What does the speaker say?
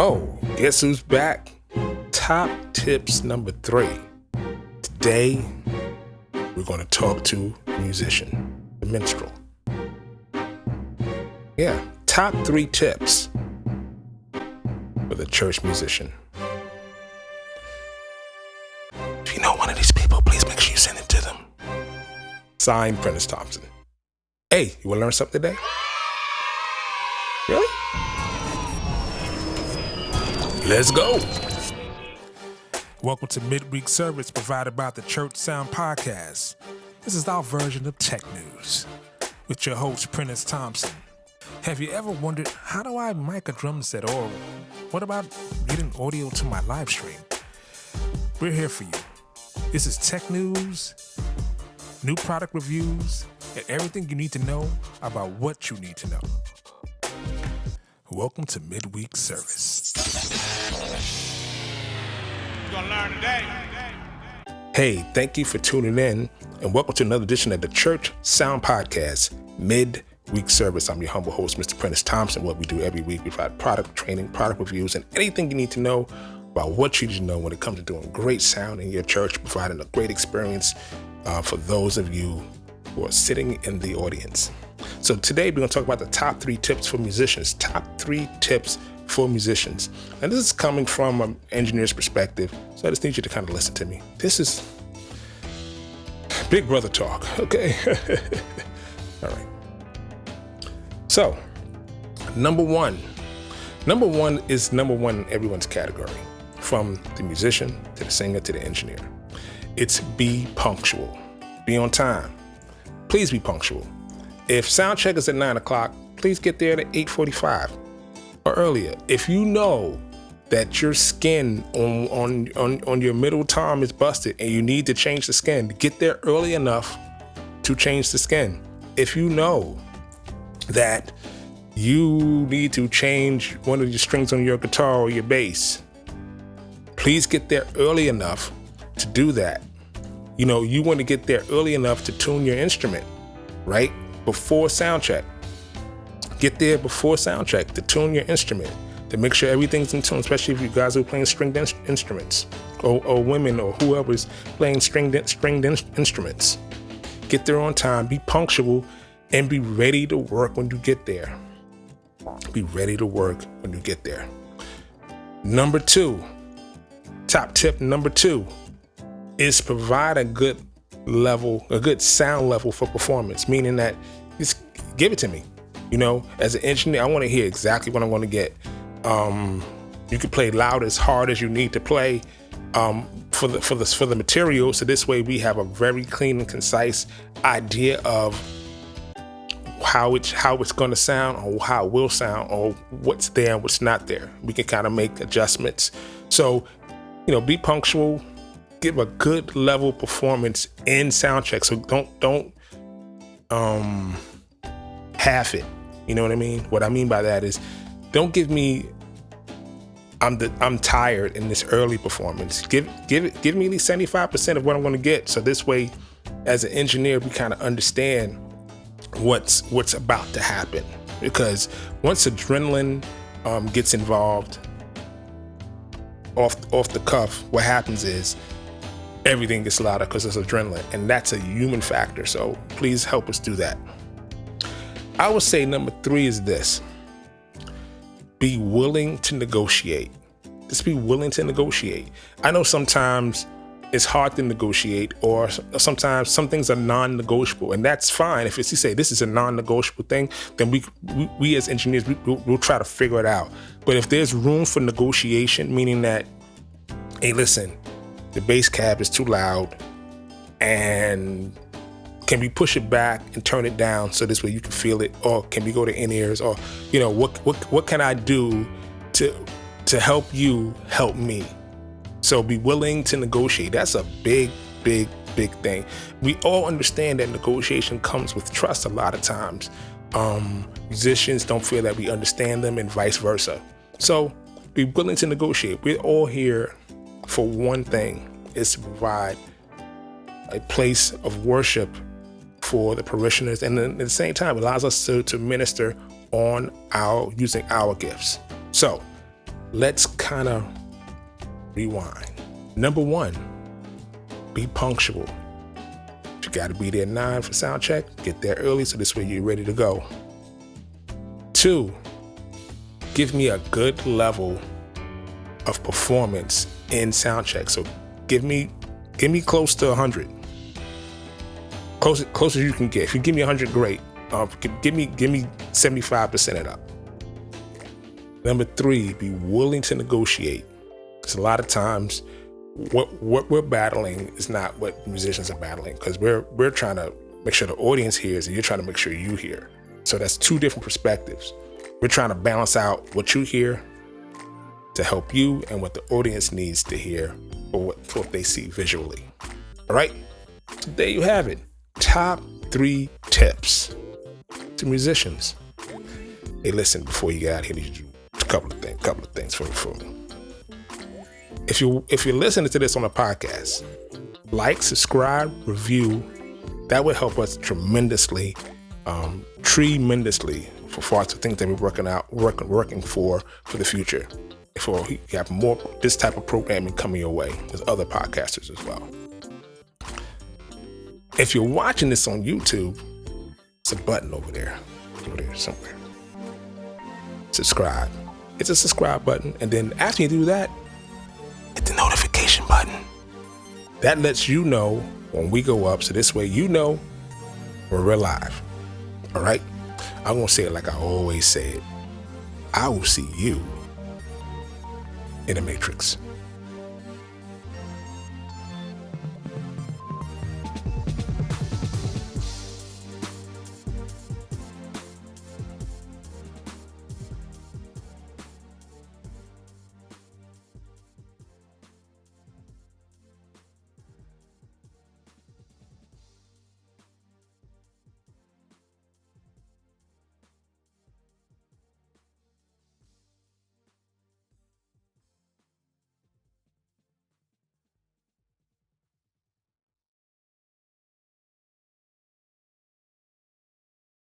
Oh, guess who's back? Top tips number 3. Today, we're going to talk to a musician, the minstrel. Yeah, top 3 tips for the church musician. If you know one of these people, please make sure you send it to them. Signed, Prentiss Thompson. Hey, you want to learn something today? Really? Let's go. Welcome to Midweek Service provided by the Church Sound Podcast. This is our version of tech news with your host, Prentiss Thompson. Have you ever wondered, how do I mic a drum set, or what about getting audio to my live stream? We're here for you. This is tech news, new product reviews, and everything you need to know about what you need to know. Welcome to Midweek Service. You're gonna learn today. Hey, thank you for tuning in, and welcome to another edition of the Church Sound Podcast, Midweek Service. I'm your humble host, Mr. Prentiss Thompson. What we do every week, we provide product training, product reviews, and anything you need to know about what you need to know when it comes to doing great sound in your church, providing a great experience for those of you who are sitting in the audience. So today we're going to talk about the top 3 tips for musicians. Top 3 tips for musicians. And this is coming from an engineer's perspective, so I just need you to kind of listen to me. This is big brother talk, okay? All right. So, number one is number one in everyone's category, from the musician to the singer to the engineer. It's be punctual. Be on time. Please be punctual. If sound check is at 9 o'clock, please get there at 8:45 or earlier. If you know that your skin on your middle tom is busted and you need to change the skin, get there early enough to change the skin. If you know that you need to change one of your strings on your guitar or your bass, please get there early enough to do that. You know, you want to get there early enough to tune your instrument, right? Before sound check. Get there before sound check to tune your instrument, to make sure everything's in tune, especially if you guys are playing stringed instruments or women or whoever's playing stringed instruments. Get there on time, be punctual, and be ready to work when you get there. Be ready to work when you get there. Number 2, top tip number 2 is provide a good sound level for performance, meaning that just give it to me. You know, as an engineer, I want to hear exactly what I'm going to get. You can play loud as hard as you need to play for the material. So this way we have a very clean and concise idea of how it's going to sound, or how it will sound, or what's there and what's not there. We can kind of make adjustments. So, you know, be punctual. Give a good level performance in sound check. So don't half it. You know what I mean? What I mean by that is, don't give me I'm tired in this early performance. Give me at least 75% of what I'm going to get. So this way, as an engineer, we kind of understand what's about to happen. Because once adrenaline gets involved off the cuff, what happens is everything gets louder because it's adrenaline, and that's a human factor. So please help us do that. I would say number 3 is this: be willing to negotiate. Just be willing to negotiate. I know sometimes it's hard to negotiate, or sometimes some things are non-negotiable, and that's fine. If it's, you say this is a non-negotiable thing, then we as engineers, we'll try to figure it out. But if there's room for negotiation, meaning that, hey, listen, the bass cab is too loud, and can we push it back and turn it down so this way you can feel it? Or can we go to in-ears? Or, you know, what can I do to help you help me? So be willing to negotiate. That's a big thing. We all understand that negotiation comes with trust a lot of times. Musicians don't feel that we understand them, and vice versa. So be willing to negotiate. We're all here for one thing, is to provide a place of worship for the parishioners, and then at the same time allows us to minister on using our gifts. So let's kind of rewind. Number one, be punctual. You got to be there 9 for sound check. Get there early so this way you're ready to go. 2, give me a good level of performance in sound check. So give me close to 100. Close as you can get. If you give me 100, great. Give me 75% it up. Number 3, be willing to negotiate. Because a lot of times, what we're battling is not what musicians are battling. Because we're trying to make sure the audience hears, and you're trying to make sure you hear. So that's 2 different perspectives. We're trying to balance out what you hear to help you and what the audience needs to hear for what they see visually. All right. So there you have it. Top 3 tips to musicians. Hey, listen, before you get out here, you do a couple of things for me. If you're listening to this on a podcast, like, subscribe, review. That would help us tremendously for the things that we're working for the future. If you have more this type of programming coming your way with other podcasters as well. If you're watching this on YouTube, it's a button over there somewhere. Subscribe. It's a subscribe button, and then after you do that, hit the notification button. That lets you know when we go up, so this way you know we're live. All right? I'm going to say it like I always say it. I will see you in the Matrix.